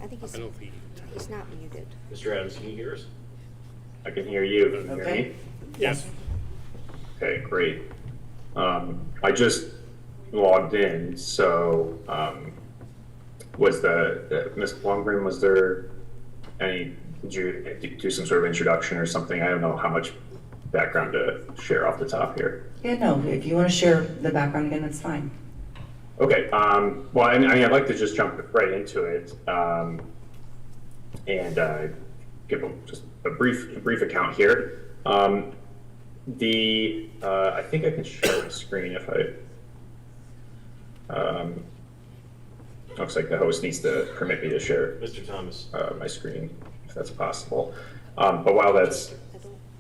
I think he's not muted. Mr. Adams, can you hear us? I can hear you. Can you hear Okay. me? Yes. Okay, great. I just logged in, so was Ms. Blumgren, was there any, did you do some sort of introduction or something? I don't know how much background to share off the top here. Yeah, no, if you want to share the background again, that's fine. Okay, well, I mean, I'd like to just jump right into it and give just a brief account here. I think I can share my screen if I, looks like the host needs to permit me to share Mr. Thomas. my screen, if that's possible. But while that's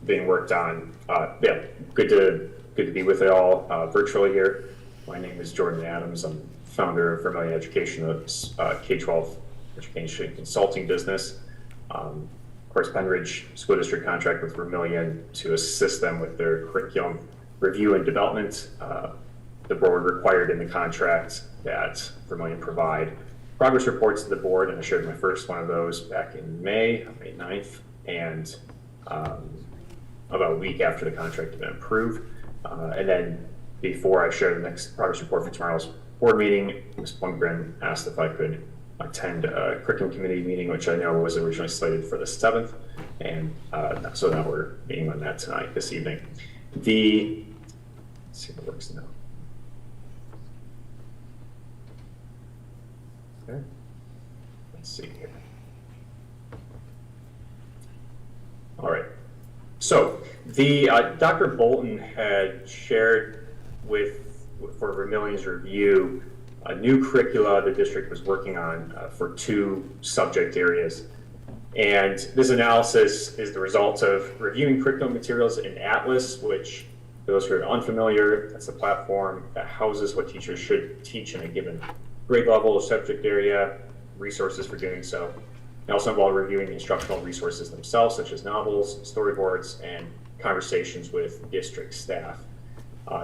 being worked on, yeah, good to be with you all virtually here. My name is Jordan Adams. I'm founder of Vermillion Education, a K-12 education consulting business. Of course, Penridge School District contract with Vermillion to assist them with their curriculum review and development. The board required in the contract that Vermillion provide progress reports to the board, and I shared my first one of those back in May 9th, and about a week after the contract had been approved. And then before I shared the next progress report for tomorrow's board meeting, Ms. Blumgren asked if I could attend a curriculum committee meeting, which I know was originally slated for the 7th. And so now we're meeting on that tonight, this evening. Let's see if it works now. Okay. Let's see here. All right. So Dr. Bolton had shared for Vermillion's review a new curricula the district was working on for 2 subject areas. And this analysis is the result of reviewing curriculum materials in Atlas, which, for those who are unfamiliar, that's the platform that houses what teachers should teach in a given grade level or subject area, resources for doing so. It also involved reviewing the instructional resources themselves, such as novels, storyboards, and conversations with district staff.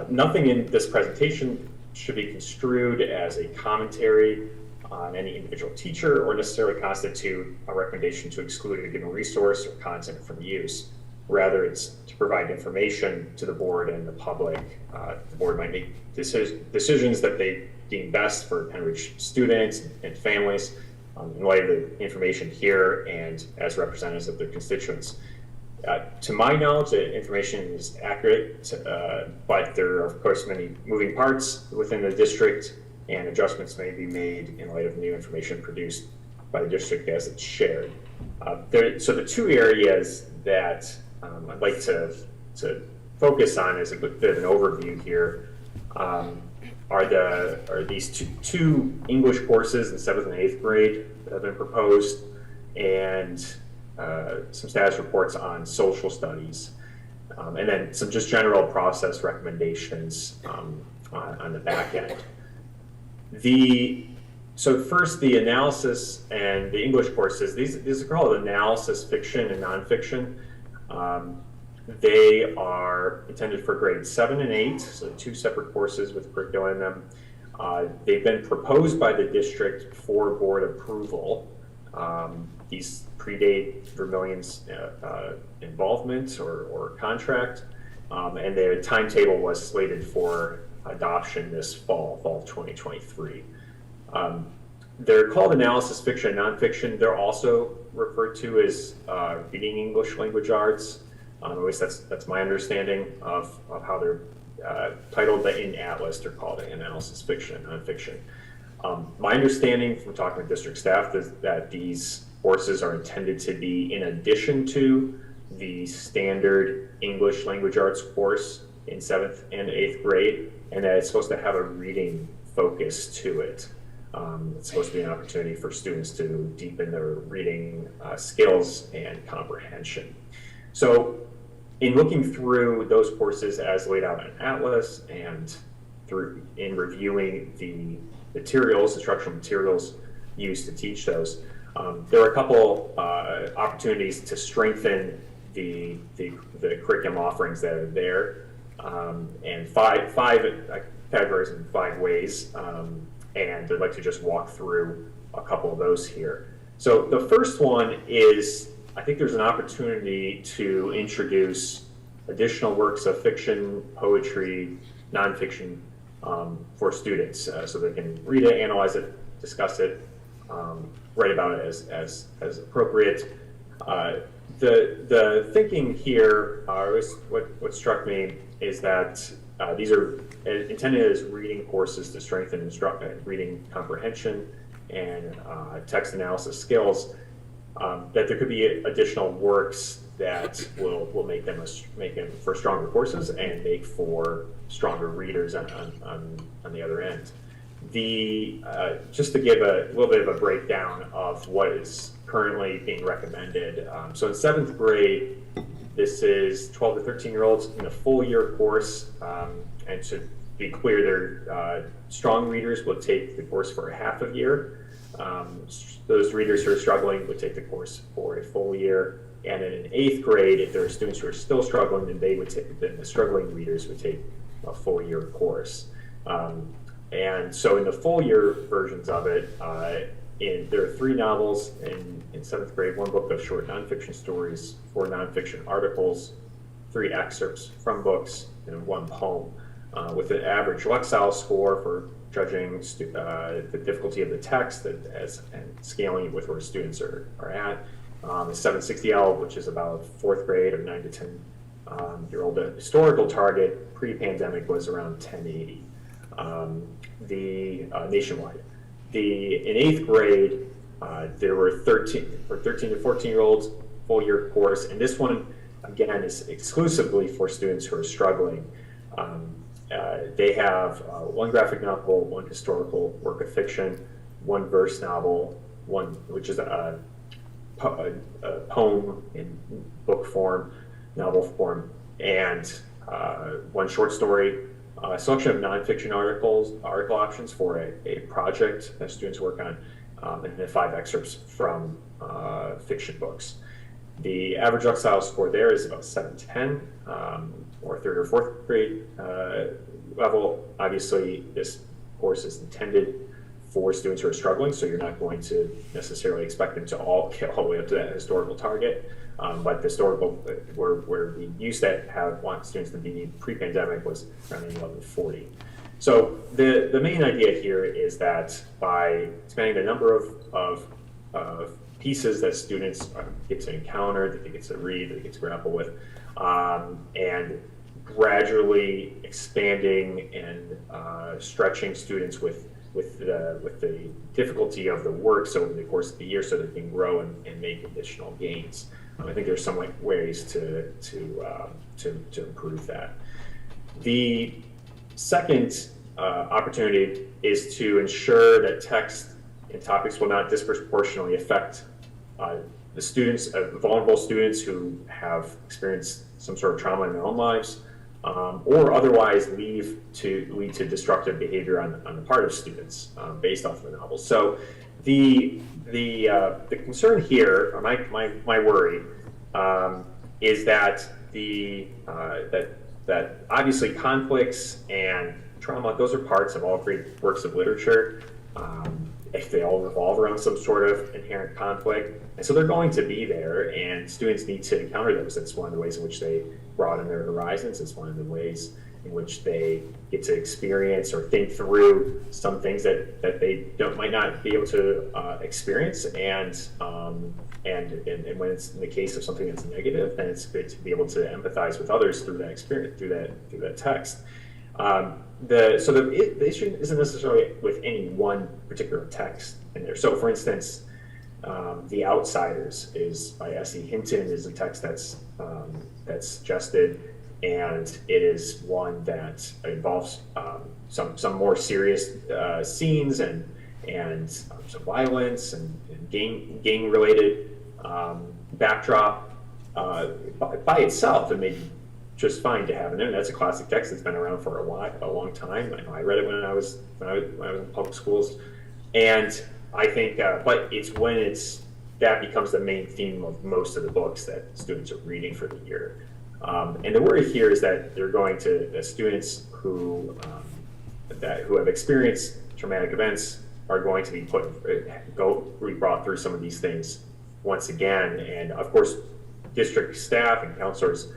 Nothing in this presentation should be construed as a commentary on any individual teacher or necessarily constitute a recommendation to exclude a given resource or content from use. Rather, it's to provide information to the board and the public. The board might make decisions that they deem best for Penridge students and families in light of the information here and as representatives of their constituents. To my knowledge, the information is accurate, but there are, of course, many moving parts within the district, and adjustments may be made in light of new information produced by the district as it's shared. So the 2 areas that I'd like to focus on as a bit of an overview here are these two English courses in 7th and 8th grade that have been proposed, and some status reports on social studies, and then some just general process recommendations on the back end. So first, the analysis and the English courses, these are called analysis fiction and nonfiction. They are intended for grades 7 and 8, so 2 separate courses with curricula in them. They've been proposed by the district for board approval. These predate Vermillion's involvement or contract, and their timetable was slated for adoption this fall of 2023. They're called analysis fiction and nonfiction. They're also referred to as reading English language arts. At least that's my understanding of how they're titled in Atlas. They're called analysis fiction and nonfiction. My understanding from talking with district staff is that these courses are intended to be in addition to the standard English language arts course in 7th and 8th grade, and that it's supposed to have a reading focus to it. It's supposed to be an opportunity for students to deepen their reading skills and comprehension. So in looking through those courses as laid out in Atlas and in reviewing the instructional materials used to teach those, there are a couple opportunities to strengthen the curriculum offerings that are there, and five categories in 5 ways. and I'd like to just walk through a couple of those here. So the first one is, I think there's an opportunity to introduce additional works of fiction, poetry, nonfiction for students, so they can read it, analyze it, discuss it, write about it as appropriate. The thinking here, what struck me is that these are intended as reading courses to strengthen reading comprehension and text analysis skills. That there could be additional works that will make them for stronger courses and make for stronger readers on the other end. Just to give a little bit of a breakdown of what is currently being recommended. So in 7th grade, this is 12 to 13-year-olds in a full year course, and to be clear, they're strong readers will take the course for a half a year. Those readers who are struggling would take the course for a full year. And in 8th grade, if there are students who are still struggling, then the struggling readers would take a full year course. And so in the full year versions of it, there are 3 novels in 7th grade, 1 book of short nonfiction stories, 4 nonfiction articles, 3 excerpts from books, and 1 poem, with an average Lexile score for judging the difficulty of the text and scaling it with where students are at. The 760L, which is about 4th grade or 9 to 10 year old historical target, pre-pandemic was around 1080. Nationwide. In 8th grade, there were 13 to 14 year olds full year course, and this one again is exclusively for students who are struggling. They have 1 graphic novel, 1 historical work of fiction, 1 verse novel, which is a poem in book form, novel form, and 1 short story, a selection of nonfiction article options for a project that students work on, and then 5 excerpts from fiction books. The average Lexile score there is about 710, or 3rd or 4th grade level. Obviously, this course is intended for students who are struggling, so you're not going to necessarily expect them to all get all the way up to that historical target. But the historical, where we used to want students to be pre-pandemic was around 1140. So the main idea here is that by expanding the number of pieces that students get to encounter, that they get to read, that they get to grapple with, and gradually expanding and stretching students with the difficulty of the works over the course of the year, so that they can grow and make additional gains. I think there's some ways to improve that. The second opportunity is to ensure that text and topics will not disproportionately affect the students, vulnerable students who have experienced some sort of trauma in their own lives, or otherwise lead to destructive behavior on the part of students based off of the novel. So the concern here, or my worry, is that that obviously conflicts and trauma, those are parts of all great works of literature. If they all revolve around some sort of inherent conflict, and so they're going to be there, and students need to encounter those. That's one of the ways in which they broaden their horizons. It's one of the ways in which they get to experience or think through some things that they might not be able to experience. And when it's in the case of something that's negative, then it's good to be able to empathize with others through that experience, through that text. The issue isn't necessarily with any one particular text in there. So, for instance, The Outsiders is by S.E. Hinton is a text that's suggested, and it is one that involves some more serious scenes and some violence and gang related backdrop. By itself, it may be just fine to have in there. That's a classic text that's been around for a long time. I read it when I was in public schools, and I think, but it's when that becomes the main theme of most of the books that students are reading for the year. And the worry here is that they're going to the students who have experienced traumatic events are going to be brought through some of these things once again. And of course, district staff and counselors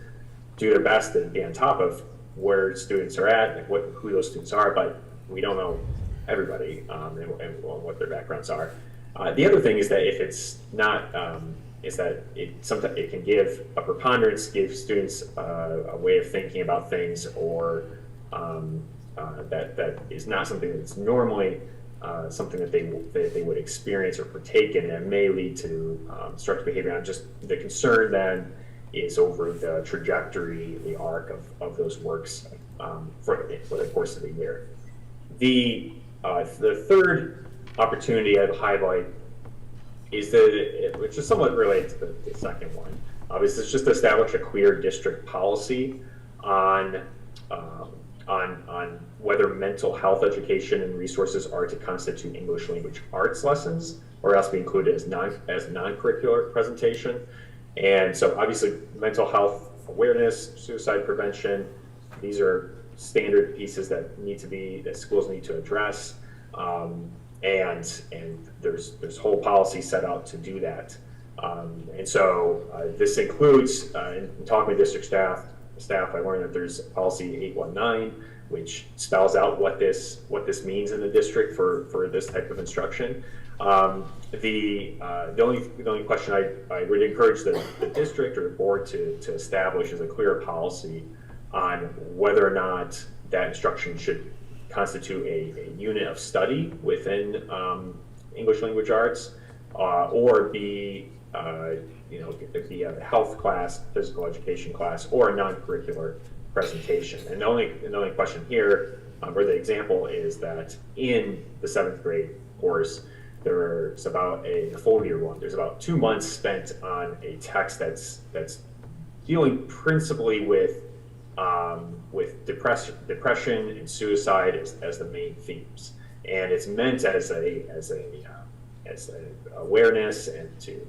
do their best to be on top of where students are at and who those students are, but we don't know everybody and what their backgrounds are. The other thing is that if it's not, is that sometimes it can give a preponderance, give students a way of thinking about things, or that is not something that's normally something that they would experience or partake in, and may lead to destructive behavior. And just the concern then is over the trajectory, the arc of those works for the course of the year. The third opportunity I'd highlight is which is somewhat related to the second one. This is just to establish a clear district policy on whether mental health education and resources are to constitute English language arts lessons, or else be included as non-curricular presentation. And so obviously mental health awareness, suicide prevention, these are standard pieces that schools need to address. And there's whole policy set out to do that. And so this includes, in talking with district staff, I learned that there's policy 819, which spells out what this means in the district for this type of instruction. The only question I would encourage the district or the board to establish is a clear policy on whether or not that instruction should constitute a unit of study within English language arts, or be a health class, physical education class, or a non-curricular presentation. And the only question here, or the example, is that in the 7th grade course, there's about a full year one. There's about 2 months spent on a text that's dealing principally with depression and suicide as the main themes, and it's meant as awareness and to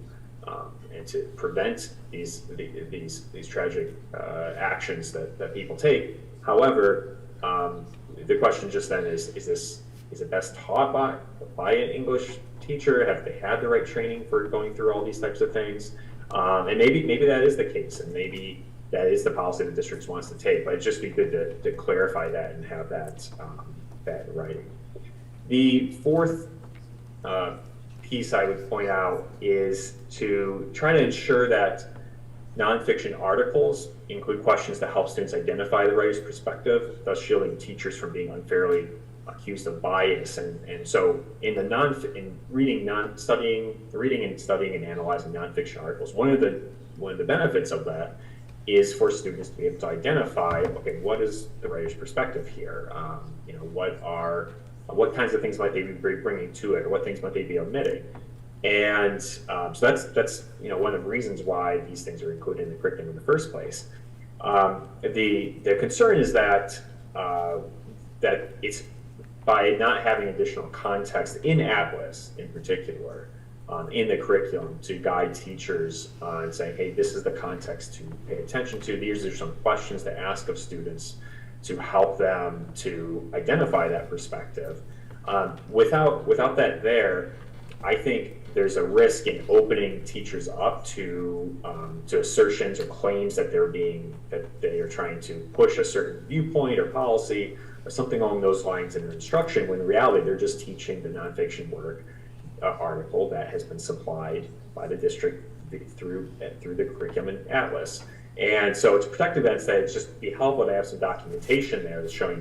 prevent these tragic actions that people take. However, the question just then is it best taught by an English teacher? Have they had the right training for going through all these types of things? And maybe that is the case, and maybe that is the policy the district wants to take, but it'd just be good to clarify that and have that in writing. The fourth piece I would point out is to try to ensure that nonfiction articles include questions that help students identify the writer's perspective, thus shielding teachers from being unfairly accused of bias. And so in reading and studying and analyzing nonfiction articles, one of the benefits of that is for students to be able to identify, okay, what is the writer's perspective here? What kinds of things might they be bringing to it, or what things might they be omitting? And so that's one of the reasons why these things are included in the curriculum in the first place. The concern is that it's by not having additional context in Atlas in particular, in the curriculum, to guide teachers on saying, hey, this is the context to pay attention to. These are some questions to ask of students to help them to identify that perspective. Without that there, I think there's a risk in opening teachers up to assertions or claims that they are trying to push a certain viewpoint or policy or something along those lines in their instruction, when in reality they're just teaching the nonfiction work article that has been supplied by the district through the curriculum in Atlas. And so to protect events, that it's just be helpful to have some documentation there that's showing,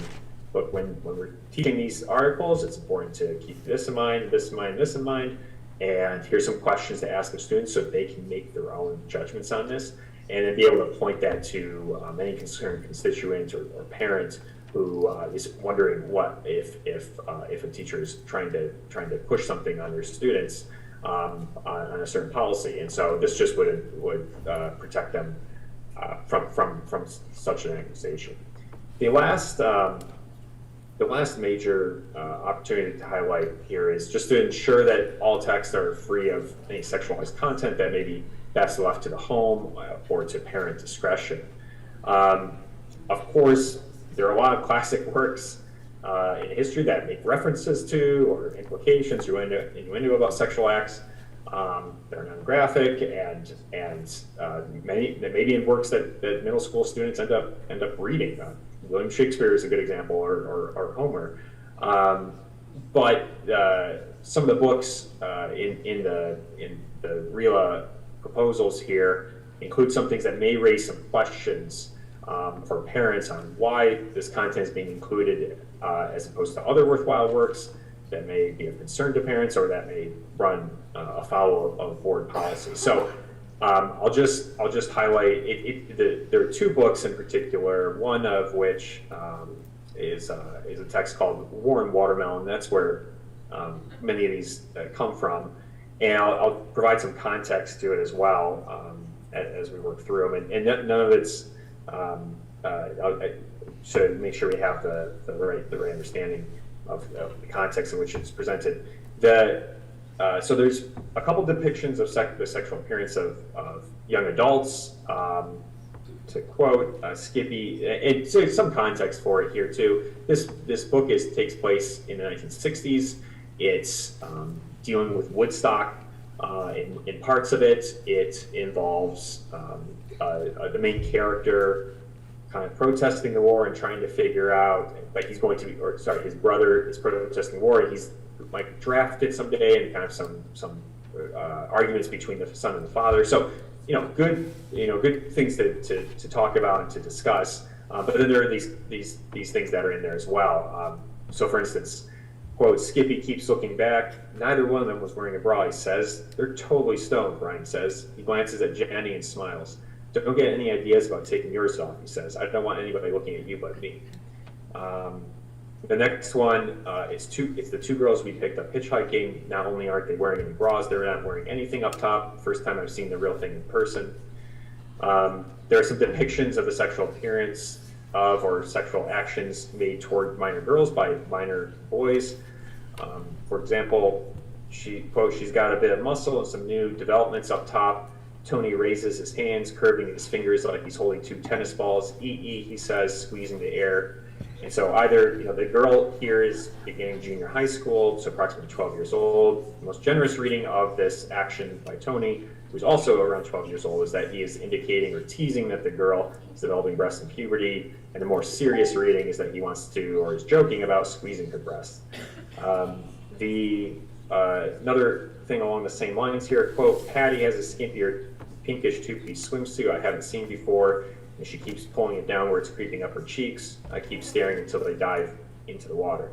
look, when we're teaching these articles, it's important to keep this in mind, this in mind, this in mind, and here's some questions to ask of students so they can make their own judgments on this, and then be able to point that to any concerned constituent or parent who is wondering what if a teacher is trying to push something on their students on a certain policy. And so this just would protect them from such an accusation. The last major opportunity to highlight here is just to ensure that all texts are free of any sexualized content that may be best left to the home or to parent discretion. Of course, there are a lot of classic works in history that make references to or implications or innuendo about sexual acts that are non-graphic and maybe in works that middle school students end up reading. William Shakespeare is a good example, or Homer. But some of the books in the RELA proposals here include some things that may raise some questions for parents on why this content is being included as opposed to other worthwhile works that may be of concern to parents or that may run afoul of board policy. So I'll just highlight there are two books in particular. One of which is a text called War and Watermelon. That's where many of these come from, and I'll provide some context to it as well as we work through them. And none of it's I should make sure we have the right understanding of the context in which it's presented. So there's a couple depictions of the sexual appearance of young adults. To quote Skippy, and so some context for it here too. This book takes place in the 1960s. It's dealing with Woodstock. In parts of it, it involves the main character kind of protesting the war and trying to figure out, like his brother is protesting the war, and he's like drafted someday, and kind of some arguments between the son and the father. So good things to talk about and to discuss. But then there are these things that are in there as well. So for instance, quote, Skippy keeps looking back. Neither one of them was wearing a bra, he says. They're totally stoned, Brian says. He glances at Jenny and smiles. Don't get any ideas about taking yours off, he says. I don't want anybody looking at you but me. The next one it's the two girls we picked up hitchhiking. Not only aren't they wearing any bras, they're not wearing anything up top. First time I've seen the real thing in person. There are some depictions of the sexual appearance of or sexual actions made toward minor girls by minor boys. For example, she's got a bit of muscle and some new developments up top. Tony raises his hands, curving his fingers like he's holding two tennis balls. He says, squeezing the air. And so either, the girl here is beginning junior high school, so approximately 12 years old. The most generous reading of this action by Tony, who's also around 12 years old, is that he is indicating or teasing that the girl is developing breasts in puberty. And the more serious reading is that he wants to, or is joking about squeezing her breasts. Another thing along the same lines here, quote, Patty has a skimpier pinkish two-piece swimsuit I haven't seen before, and she keeps pulling it down where it's creeping up her cheeks. I keep staring until they dive into the water,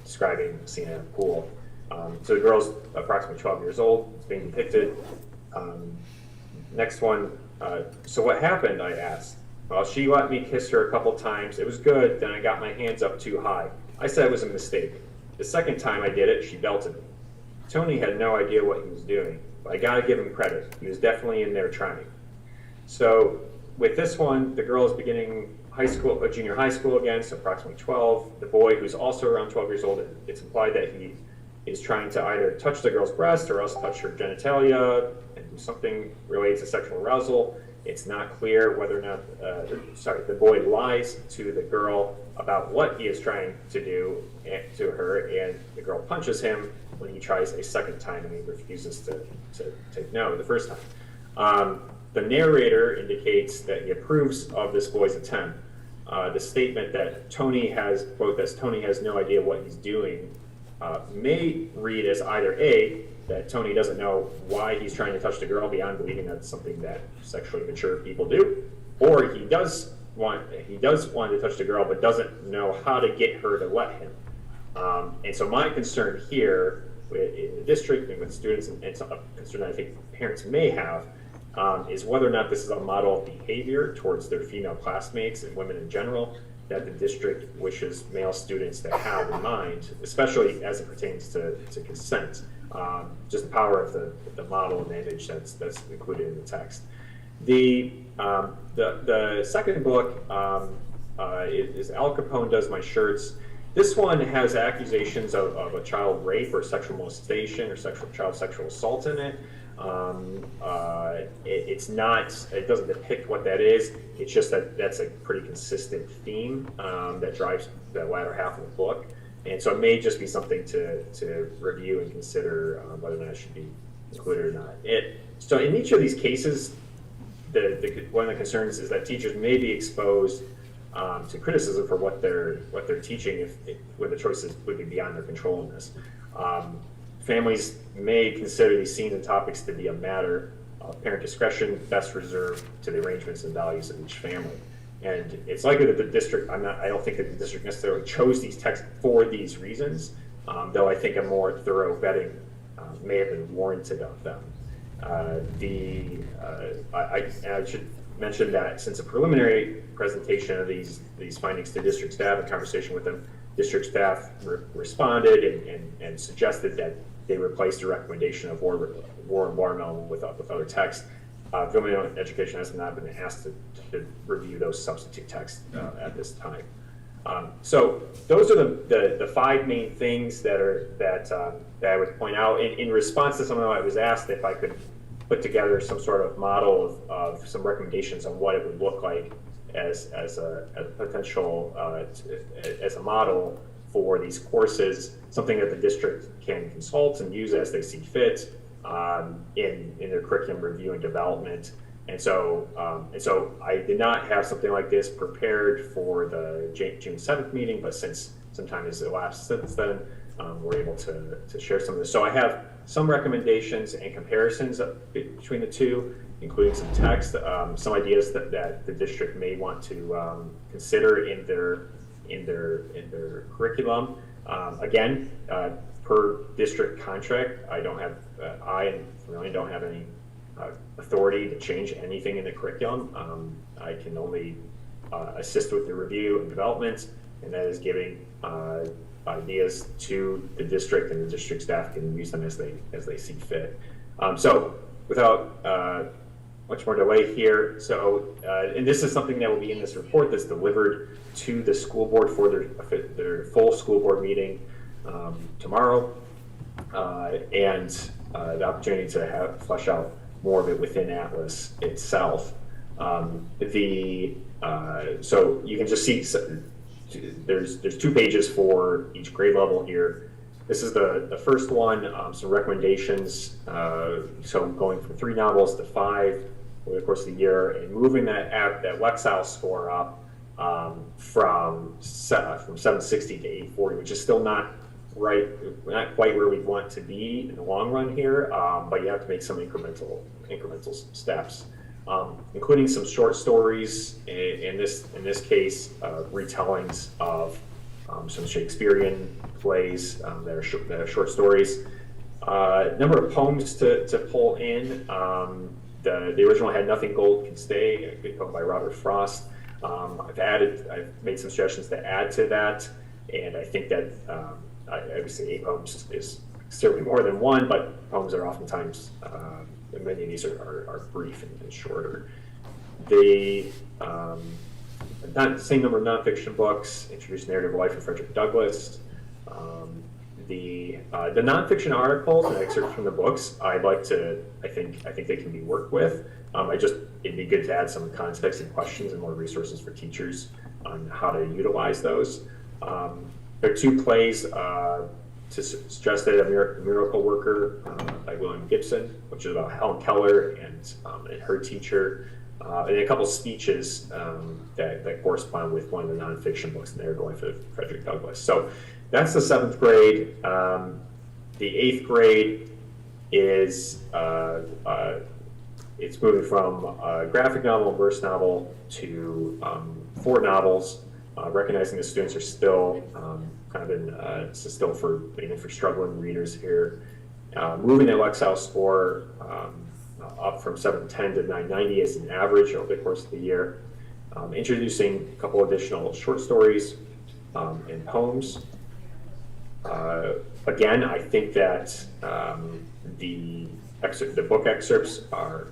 describing the scene at a pool. So the girl's approximately 12 years old. It's being depicted. Next one, so what happened, I asked. Well, she let me kiss her a couple times. It was good, then I got my hands up too high. I said it was a mistake. The second time I did it, she belted me. Tony had no idea what he was doing, but I gotta give him credit. He was definitely in there trying. So with this one, the girl is beginning junior high school again, so approximately 12. The boy, who's also around 12 years old, it's implied that he is trying to either touch the girl's breast or else touch her genitalia and do something related to sexual arousal. It's not clear whether or not, the boy lies to the girl about what he is trying to do to her, and the girl punches him when he tries a second time and he refuses to take no the first time. The narrator indicates that he approves of this boy's attempt. The statement that Tony has, quote, that Tony has no idea what he's doing may read as either A, that Tony doesn't know why he's trying to touch the girl beyond believing that's something that sexually mature people do, or he does want to touch the girl but doesn't know how to get her to let him. And so my concern here in the district and with students, and it's a concern that I think parents may have, is whether or not this is a model of behavior towards their female classmates and women in general that the district wishes male students to have in mind, especially as it pertains to consent. Just the power of the model and the image that's included in the text. The second book is Al Capone Does My Shirts. This one has accusations of a child rape or sexual molestation or child sexual assault in it. It's not, it doesn't depict what that is. It's just that that's a pretty consistent theme that drives the latter half of the book. And so it may just be something to review and consider whether or not it should be included or not. So in each of these cases, one of the concerns is that teachers may be exposed to criticism for what they're teaching when the choices would be beyond their control in this. Families may consider these scenes and topics to be a matter of parent discretion, best reserved to the arrangements and values of each family. And it's likely that the district, I don't think that the district necessarily chose these texts for these reasons, though I think a more thorough vetting may have been warranted of them. I should mention that since a preliminary presentation of these findings to district staff and conversation with them, district staff responded and suggested that they replace the recommendation of War and Watermelon with other texts. Vermillion Education has not been asked to review those substitute texts at this time. So those are the five main things that I would point out. In response to something I was asked if I could put together some sort of model of some recommendations on what it would look like as a potential as a model for these courses, something that the district can consult and use as they see fit in their curriculum review and development. And so I did not have something like this prepared for the June 7th meeting, but since some time has elapsed since then, we're able to share some of this. So I have some recommendations and comparisons between the two, including some text, some ideas that the district may want to consider in their curriculum. Again, per district contract, I and Vermillion don't have any authority to change anything in the curriculum. I can only assist with the review and development, and that is giving ideas to the district, and the district staff can use them as they see fit. So without much more delay here, and this is something that will be in this report that's delivered to the school board for their full school board meeting tomorrow, and the opportunity to flesh out more of it within Atlas itself. So you can just see there's 2 pages for each grade level here. This is the first one, some recommendations. So going from 3 novels to 5 over the course of the year, and moving that Lexile score up from 760 to 840, which is still not quite where we want to be in the long run here, but you have to make some incremental steps, including some short stories. In this case, retellings of some Shakespearean plays that are short stories. Number of poems to pull in. The original Had Nothing Gold Can Stay, a good poem by Robert Frost. I've made some suggestions to add to that, and I think that obviously 8 poems is certainly more than 1, but poems are oftentimes, many of these are brief and shorter. The same number of nonfiction books, introduce narrative life of Frederick Douglass. The nonfiction articles and excerpts from the books, I think they can be worked with. It'd be good to add some context and questions and more resources for teachers on how to utilize those. There are 2 plays suggested: A Miracle Worker by William Gibson, which is about Helen Keller and her teacher, and a couple speeches that correspond with one of the nonfiction books, The Narrative Life of Frederick Douglass. So that's the 7th grade. The 8th grade is it's moving from a graphic novel, verse novel, to 4 novels. Recognizing the students are still still for struggling readers here. Moving the Lexile score up from 710 to 990 as an average over the course of the year. Introducing a couple additional short stories and poems. Again, I think that the book excerpts are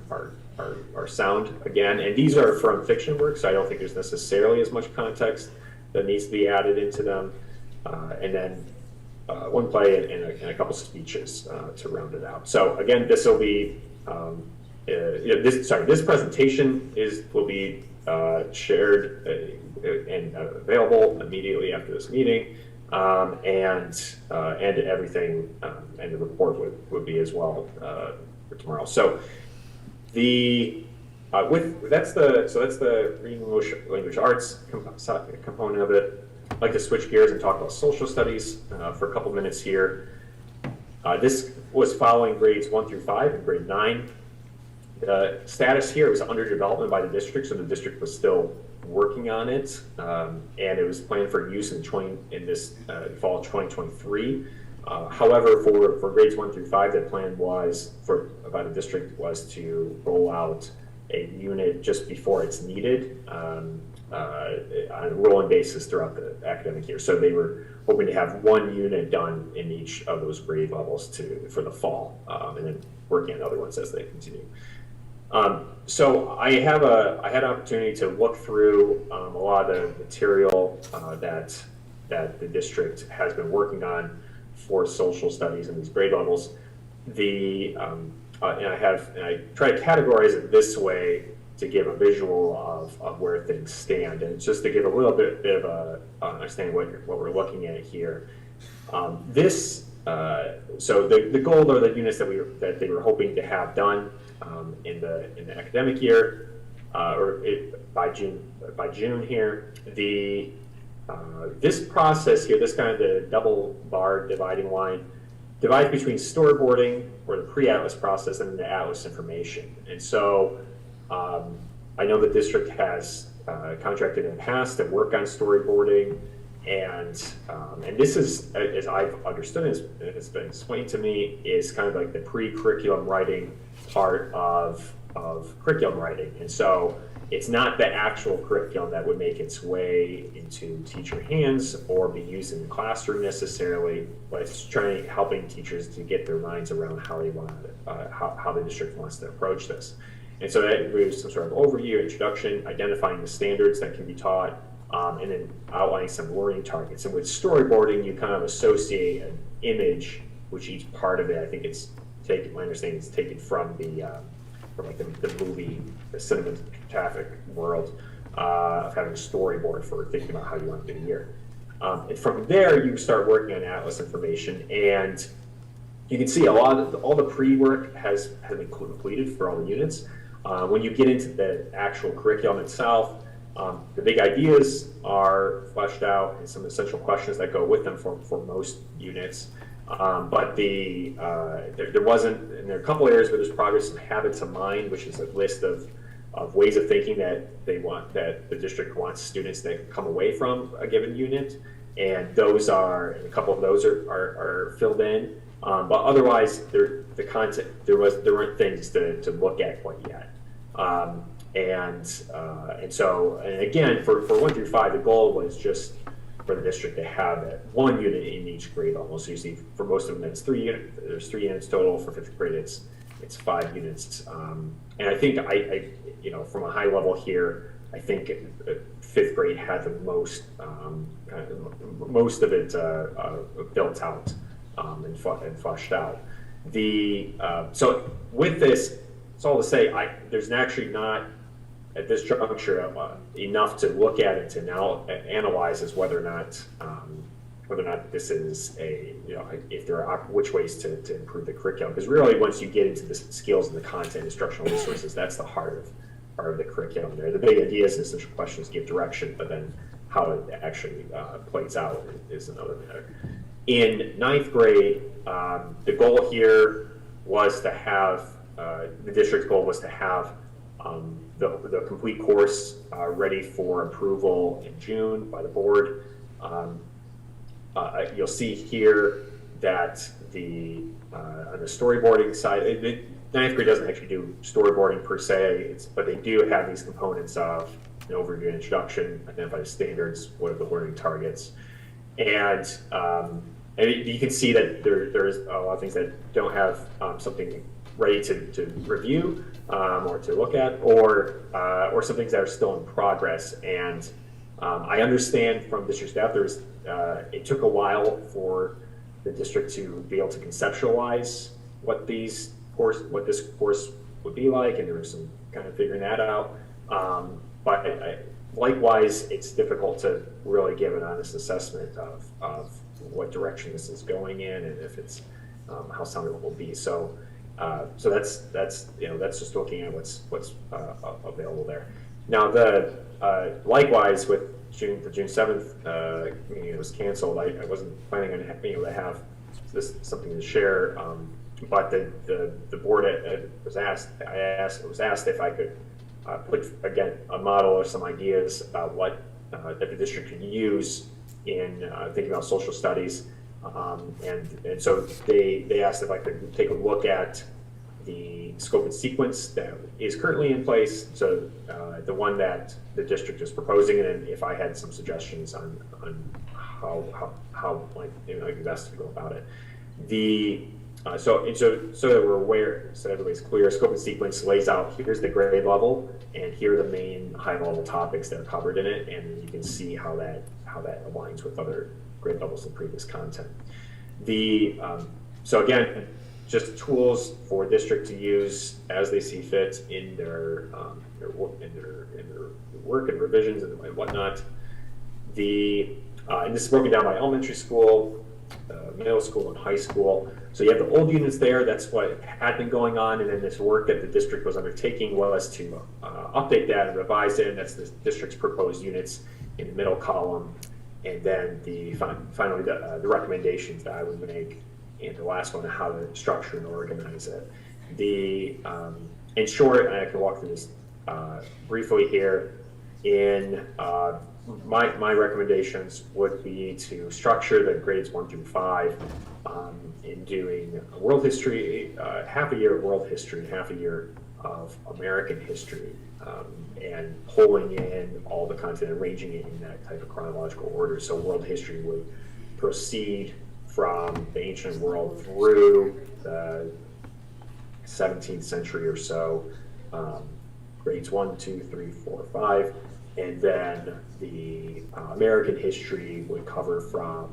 sound again, and these are from fiction works, so I don't think there's necessarily as much context that needs to be added into them. and then one play and a couple speeches to round it out. So again, this will be this presentation will be shared and available immediately after this meeting, and everything and the report would be as well for tomorrow. So that's the reading language arts component of it. I'd like to switch gears and talk about social studies for a couple minutes here. This was following grades 1 through 5 and grade 9. The status here was under development by the district, so the district was still working on it, and it was planned for use in this fall of 2023. However, for grades 1 through 5, the plan by the district was to roll out a unit just before it's needed on a rolling basis throughout the academic year. So they were hoping to have one unit done in each of those grade levels for the fall, and then working on other ones as they continue. So I had an opportunity to look through a lot of the material that the district has been working on for social studies in these grade levels. And I try to categorize it this way to give a visual of where things stand, and just to give a little bit of a understanding what we're looking at here. So the goal are the units that they were hoping to have done in the academic year, by June here. This process here, this kind of the double bar dividing line, divides between storyboarding, or the pre-Atlas process, and the Atlas information. And so I know the district has contracted in the past to work on storyboarding, and this is, as I've understood it, it's been explained to me, is kind of like the pre-curriculum writing part of curriculum writing. And so it's not the actual curriculum that would make its way into teacher hands or be used in the classroom necessarily, but it's helping teachers to get their minds around how they want how the district wants to approach this. And so that includes some sort of overview, introduction, identifying the standards that can be taught, and then outlining some learning targets. And with storyboarding, you kind of associate an image with each part of it. I think my understanding is taken from the movie, the cinematographic world, of having a storyboard for thinking about how you want to do the year. And from there, you start working on Atlas information, and you can see all the pre-work has been completed for all the units. When you get into the actual curriculum itself, the big ideas are fleshed out and some essential questions that go with them for most units. But there wasn't, and there are a couple areas where there's progress in habits of mind, which is a list of ways of thinking that the district wants students to come away from a given unit, and a couple of those are filled in. But otherwise, the content there weren't things to look at quite yet. And again, for 1 through 5, the goal was just for the district to have one unit in each grade level. So you see, for most of them, it's 3 units. There's 3 units total. For 5th grade, it's 5 units. And I think from a high level here, I think 5th grade had the most of it built out and fleshed out. So with this, it's all to say, there's actually not at this juncture enough to look at it to now analyze as whether or not this is if there are which ways to improve the curriculum. Because really, once you get into the skills and the content, instructional resources, that's the heart of the curriculum there. The big ideas and essential questions give direction, but then how it actually plays out is another matter. In 9th grade, the goal here was to have, the district's goal was to have the complete course ready for approval in June by the board. You'll see here that on the storyboarding side, the 9th grade doesn't actually do storyboarding per se, but they do have these components of an overview and introduction, identify the standards, what are the learning targets, and you can see that there's a lot of things that don't have something ready to review or to look at, or some things that are still in progress. And I understand from district staff, it took a while for the district to be able to conceptualize what this course would be like, and there was some kind of figuring that out. Likewise, it's difficult to really give an honest assessment of what direction this is going in, and if it's how sound it will be. So that's just looking at what's available there. Now, likewise with the June 7th meeting, it was canceled. I wasn't planning on being able to have something to share, but the board was asked if I could put again a model or some ideas about what that the district could use in thinking about social studies, and so they asked if I could take a look at the scope and sequence that is currently in place, so the one that the district is proposing, and if I had some suggestions on how like best to go about it. So that we're aware, so everybody's clear, scope and sequence lays out, here's the grade level, and here are the main high-level topics that are covered in it, and you can see how that aligns with other grade levels and previous content. So again, just tools for district to use as they see fit in their work and revisions and whatnot. And this is broken down by elementary school, middle school, and high school. So you have the old units there, that's what had been going on, and then this work that the district was undertaking was to update that and revise it, and that's the district's proposed units in the middle column, and then finally the recommendations that I would make, and the last one, how to structure and organize it. In short, and I can walk through this briefly here, my recommendations would be to structure the grades 1 through 5 in doing world history, half a year of world history, and half a year of American history, and pulling in all the content and arranging it in that type of chronological order. So world history would proceed from the ancient world through the 17th century or so, grades 1, 2, 3, 4, 5, and then the American history would cover from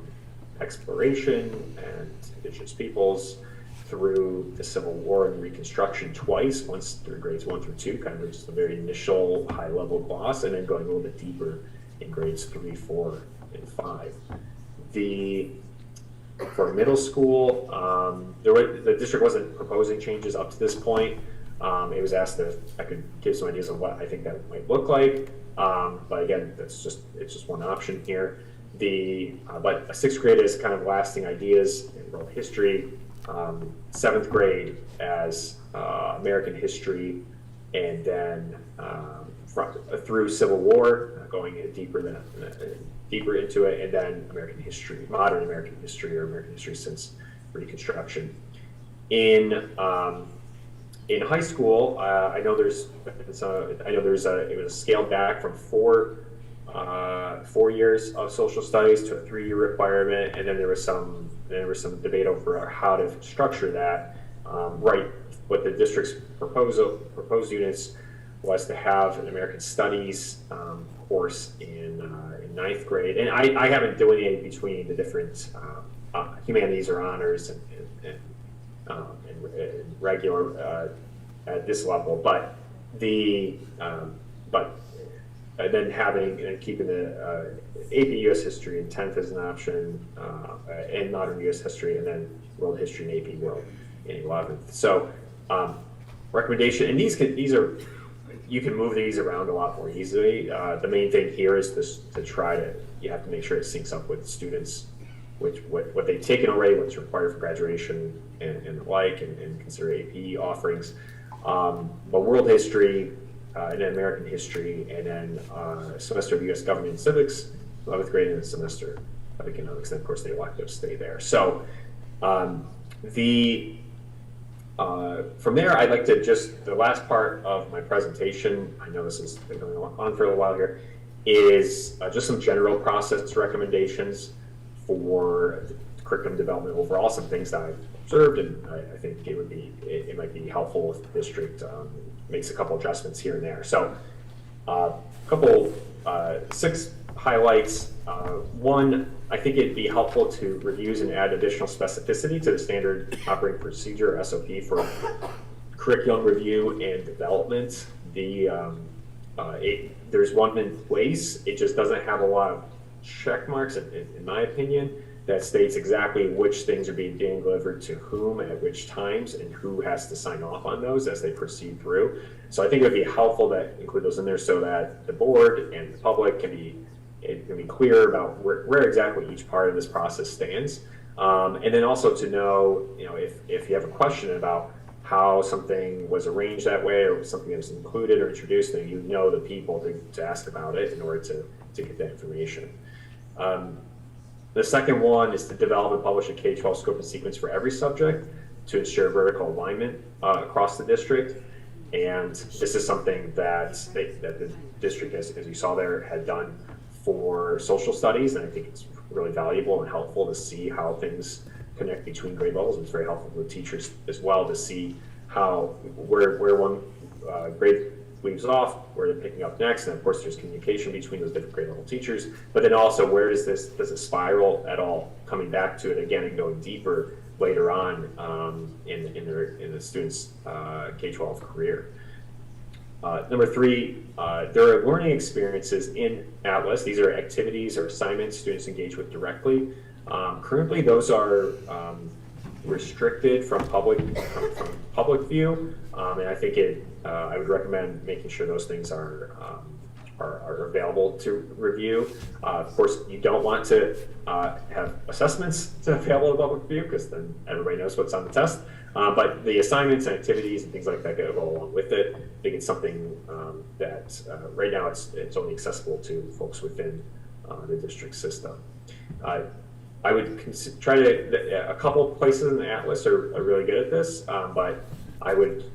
exploration and indigenous peoples through the Civil War and Reconstruction twice, once through grades 1 through 2, kind of just a very initial high-level gloss, and then going a little bit deeper in grades 3, 4, and 5. For middle school, the district wasn't proposing changes up to this point. It was asked if I could give some ideas of what I think that might look like. But again, it's just one option here. But a 6th grade is kind of lasting ideas in world history. 7th grade as American history, and then through Civil War, going deeper into it, and then American history, modern American history, or American history since Reconstruction. In high school, it was scaled back from 4 years of social studies to a 3-year requirement, and then there was some debate over how to structure that. What the district's proposed units was to have an American Studies course in 9th grade, and I haven't delineated between the different humanities or honors and regular at this level, but then having and keeping the AP US history in 10th as an option, and modern US history, and then world history and AP world in 11th. So recommendation, and these are, you can move these around a lot more easily. The main thing here is you have to make sure it syncs up with students, what they've taken already, what's required for graduation, and the like, and consider AP offerings. But world history, and then American history, and then a semester of US government and civics, 11th grade, and a semester of economics, and of course the electives stay there. So from there, I'd like to the last part of my presentation, I know this has been going on for a little while here, is just some general process recommendations for curriculum development overall, some things that I've observed, and I think it might be helpful if the district makes a couple adjustments here and there. So 6 highlights. One, I think it'd be helpful to reviews and add additional specificity to the standard operating procedure, or SOP, for curriculum review and development. There's one in place. It just doesn't have a lot of check marks, in my opinion, that states exactly which things are being delivered to whom at which times and who has to sign off on those as they proceed through. So I think it would be helpful to include those in there so that the board and the public can be clear about where exactly each part of this process stands. And then also to know, if you have a question about how something was arranged that way or something that was included or introduced, then you know the people to ask about it in order to get that information. The second one is to develop and publish a K-12 scope and sequence for every subject to ensure vertical alignment across the district. And this is something that the district, as you saw there, had done for social studies, and I think it's really valuable and helpful to see how things connect between grade levels. It's very helpful for teachers as well to see where one grade leaves off, where they're picking up next, and of course there's communication between those different grade level teachers, but then also where does it spiral at all, coming back to it again and going deeper later on in the student's K-12 career. Number three, there are learning experiences in Atlas. These are activities or assignments students engage with directly. Currently, those are restricted from public view, and I think I would recommend making sure those things are available to review. Of course, you don't want to have assessments available to public view because then everybody knows what's on the test. But the assignments and activities and things like that go along with it. I think it's something that right now it's only accessible to folks within the district system. I would try to, a couple places in the Atlas are really good at this, but I would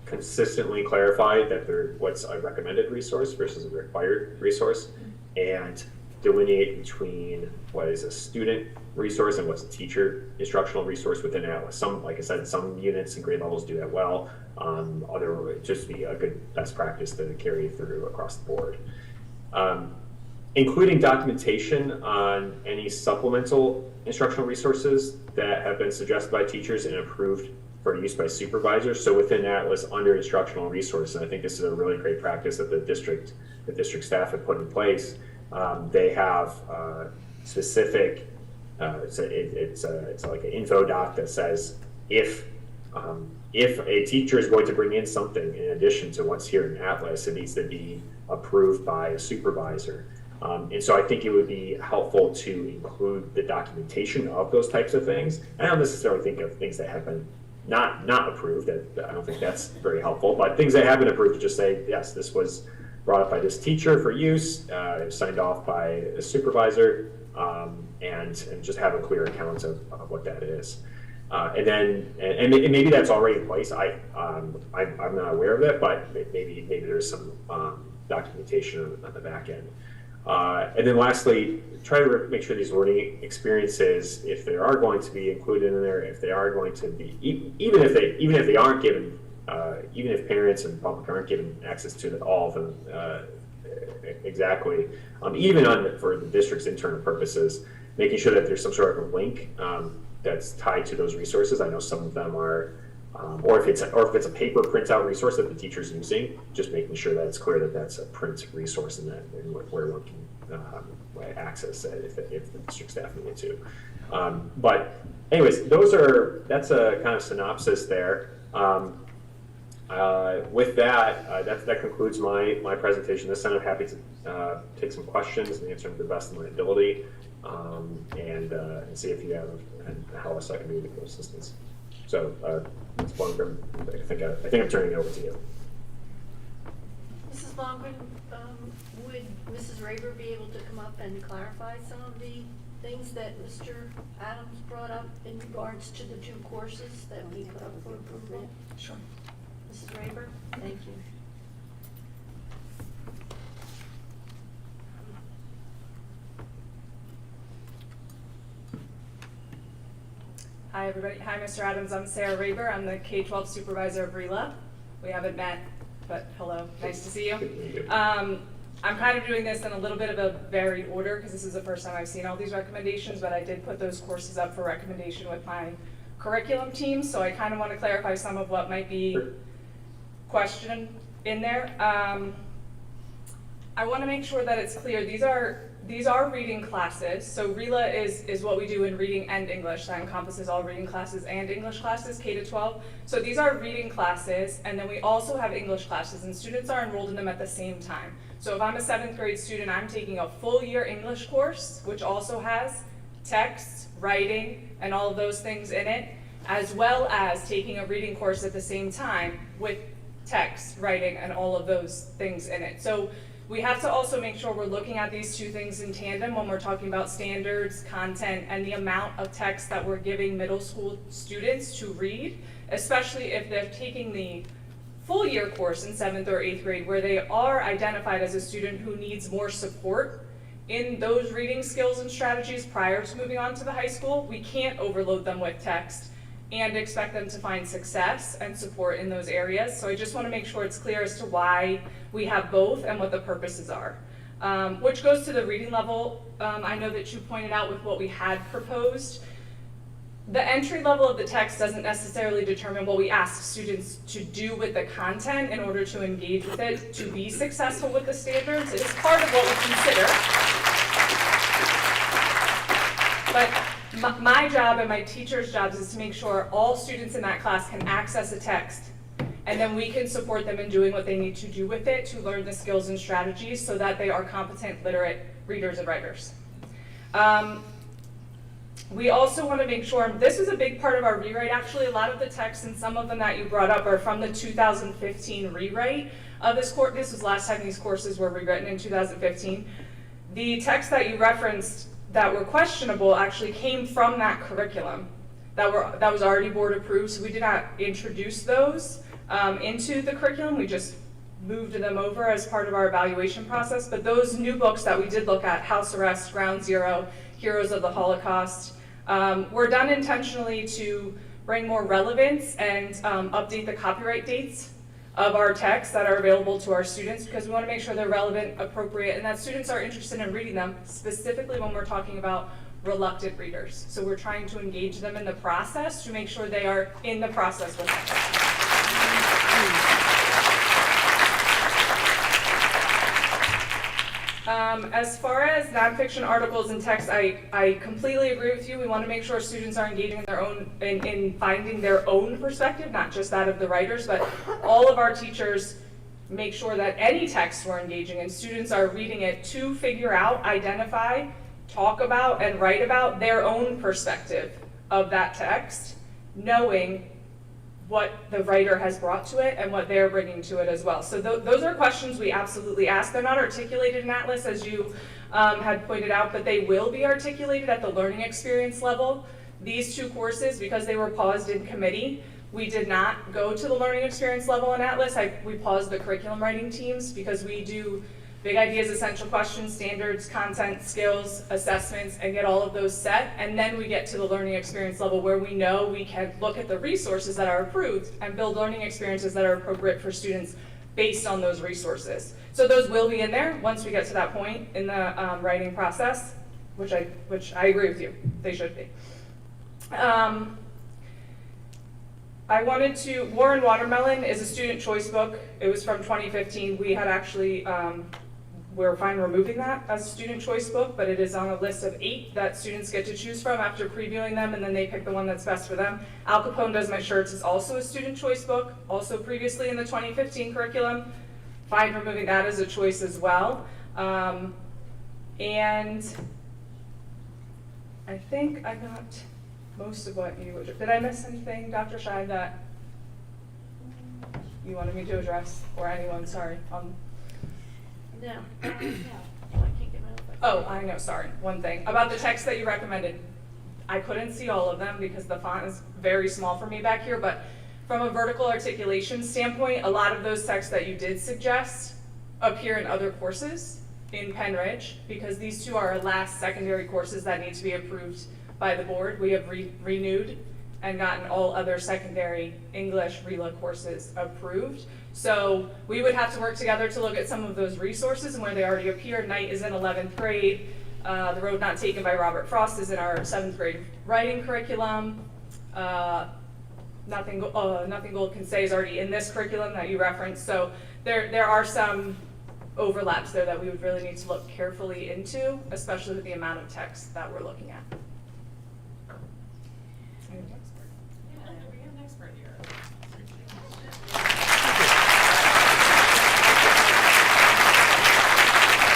consistently clarify that what's a recommended resource versus a required resource, and delineate between what is a student resource and what's a teacher instructional resource within Atlas. Like I said, some units and grade levels do that well. Other would just be a good best practice to carry through across the board. Including documentation on any supplemental instructional resources that have been suggested by teachers and approved for use by supervisors. So within Atlas, under instructional resources, and I think this is a really great practice that the district staff have put in place. They have specific, it's like an info doc that says if a teacher is going to bring in something in addition to what's here in Atlas, it needs to be approved by a supervisor. And so I think it would be helpful to include the documentation of those types of things. I don't necessarily think of things that have been not approved. I don't think that's very helpful, but things that have been approved to just say, yes, this was brought up by this teacher for use, signed off by a supervisor, and just have a clear account of what that is. And maybe that's already in place. I'm not aware of it, but maybe there's some documentation on the back end. And then lastly, try to make sure these learning experiences, if they are going to be included in there, if they are going to be, even if they aren't given, even if parents and public aren't given access to all of them exactly, even for the district's internal purposes, making sure that there's some sort of a link that's tied to those resources. I know some of them are. Or if it's a paper printout resource that the teacher's using, just making sure that it's clear that that's a print resource and where one can access it if the district staff needed to. But anyways, that's a kind of synopsis there. With that concludes my presentation. This time I'm happy to take some questions and answer them to the best of my ability, and see if you have how else I can be of assistance. So, Ms. Blomgren, I think I'm turning it over to you. Mrs. Blomgren, would Mrs. Raber be able to come up and clarify some of the things that Mr. Adams brought up in regards to the two courses that we put up for approval? Sure. Mrs. Raber, thank you. Hi everybody. Hi Mr. Adams. I'm Sarah Raber. I'm the K-12 supervisor of RELA. We haven't met, but hello. Nice to see you. I'm kind of doing this in a little bit of a varied order because this is the first time I've seen all these recommendations, but I did put those courses up for recommendation with my curriculum team, so I kind of want to clarify some of what might be questioned in there. I want to make sure that it's clear, these are reading classes, so RELA is what we do in reading and English, that encompasses all reading classes and English classes, K-12. So these are reading classes, and then we also have English classes, and students are enrolled in them at the same time. So if I'm a 7th grade student, I'm taking a full year English course, which also has text, writing, and all of those things in it, as well as taking a reading course at the same time with text, writing, and all of those things in it. So we have to also make sure we're looking at these two things in tandem when we're talking about standards, content, and the amount of text that we're giving middle school students to read, especially if they're taking the full year course in 7th or 8th grade where they are identified as a student who needs more support in those reading skills and strategies prior to moving on to the high school. We can't overload them with text and expect them to find success and support in those areas. So I just want to make sure it's clear as to why we have both and what the purposes are. Which goes to the reading level. I know that you pointed out with what we had proposed. The entry level of the text doesn't necessarily determine what we ask students to do with the content in order to engage with it, to be successful with the standards. It is part of what we consider. But my job and my teachers' jobs is to make sure all students in that class can access a text, and then we can support them in doing what they need to do with it to learn the skills and strategies so that they are competent, literate readers and writers. We also want to make sure, this is a big part of our rewrite actually, a lot of the texts and some of them that you brought up are from the 2015 rewrite of this course. This was last time these courses were rewritten in 2015. The text that you referenced that were questionable actually came from that curriculum that was already board approved, so we did not introduce those into the curriculum, we just moved them over as part of our evaluation process. But those new books that we did look at, House Arrest, Ground Zero, Heroes of the Holocaust, were done intentionally to bring more relevance and update the copyright dates of our texts that are available to our students, because we want to make sure they're relevant, appropriate, and that students are interested in reading them, specifically when we're talking about reluctant readers. So we're trying to engage them in the process to make sure they are in the process with us. As far as nonfiction articles and text, I completely agree with you. We want to make sure students are engaging in their own, in finding their own perspective, not just that of the writers, but all of our teachers make sure that any text we're engaging in, students are reading it to figure out, identify, talk about, and write about their own perspective of that text, knowing what the writer has brought to it and what they're bringing to it as well. So those are questions we absolutely ask. They're not articulated in Atlas, as you had pointed out, but they will be articulated at the learning experience level. These two courses, because they were paused in committee, we did not go to the learning experience level in Atlas. We paused the curriculum writing teams because we do big ideas, essential questions, standards, content, skills, assessments, and get all of those set. And then we get to the learning experience level where we know we can look at the resources that are approved and build learning experiences that are appropriate for students based on those resources. So those will be in there once we get to that point in the writing process, which I agree with you, they should be. I wanted to, War and Watermelon is a student choice book. It was from 2015. We had actually, we're fine removing that as a student choice book, but it is on a list of 8 that students get to choose from after previewing them, and then they pick the one that's best for them. Al Capone Does My Shirts is also a student choice book, also previously in the 2015 curriculum. Fine removing that as a choice as well. And I think I got most of what you, did I miss anything, Dr. Scheid, that you wanted me to address, or anyone, sorry. No. I can't get my own. Oh, I know, sorry, one thing. About the text that you recommended, I couldn't see all of them because the font is very small for me back here, but from a vertical articulation standpoint, a lot of those texts that you did suggest appear in other courses in Penn Ridge, because these two are our last secondary courses that need to be approved by the board. We have renewed and gotten all other secondary English RELA courses approved. So we would have to work together to look at some of those resources and where they already appear. Night is in 11th grade. The Road Not Taken by Robert Frost is in our 7th grade writing curriculum. Nothing Gold Can Say is already in this curriculum that you referenced. So there are some overlaps there that we would really need to look carefully into, especially with the amount of text that we're looking at.